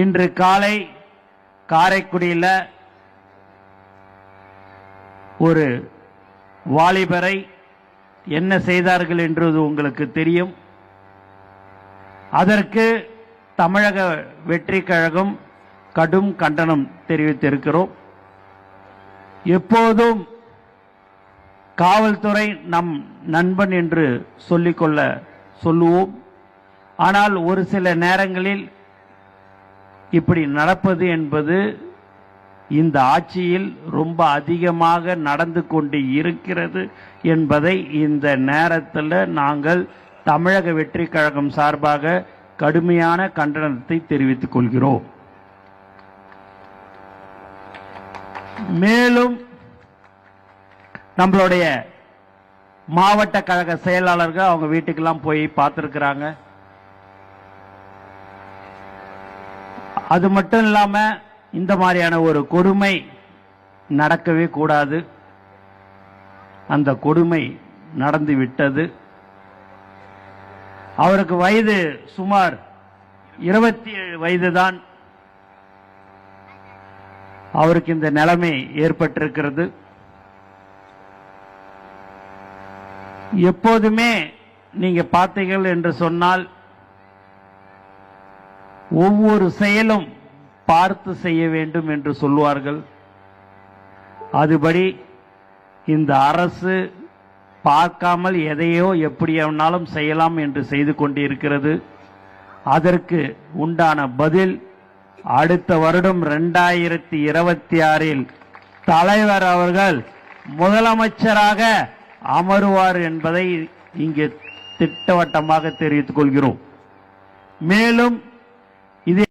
இன்று காலை காரைக்குடியில் ஒரு வாலிபரை என்ன செய்தார்கள் என்றது உங்களுக்கு தெரியும். அதற்கு தமிழக வெற்றி கழகம் கடும் கண்டனம் தெரிவித்திருக்கிறோம். எப்போதும் காவல்துறை நம் நண்பன் என்று சொல்லுவோம். ஆனால் ஒரு சில நேரங்களில் இப்படி நடப்பது என்பது இந்த ஆட்சியில் ரொம்ப அதிகமாக நடந்து கொண்டு இருக்கிறது என்பதை இந்த நேரத்தில் நாங்கள் தமிழக வெற்றி கழகம் சார்பாக கடுமையான கண்டனத்தை தெரிவித்துக் கொள்கிறோம். மேலும் நம்மளுடைய மாவட்ட கழக செயலாளர்கள் அவங்க வீட்டுக்கெல்லாம் போய் பார்த்திருக்கிறாங்க. அது மட்டும் இல்லாம இந்த மாதிரியான ஒரு கொடுமை நடக்கவே கூடாது. அந்த கொடுமை நடந்து விட்டது. அவருக்கு வயது சுமார் 27 வயதுதான். அவருக்கு இந்த நிலைமை ஏற்பட்டிருக்கிறது. எப்போதுமே நீங்க பார்த்தீர்கள் என்று சொன்னால் ஒவ்வொரு செயலும் பார்த்து செய்ய வேண்டும் என்று சொல்வார்கள். அதுபடி இந்த அரசு பார்க்காமல் எதையோ எப்படியானாலும் செய்யலாம் என்று செய்து கொண்டிருக்கிறது. அதற்கு உண்டான பதில் அடுத்த வருடம் 2026 தலைவர் அவர்கள் முதலமைச்சராக அமருவார் என்பதை இங்கே திட்டவட்டமாக தெரிவித்துக் கொள்கிறோம். மேலும்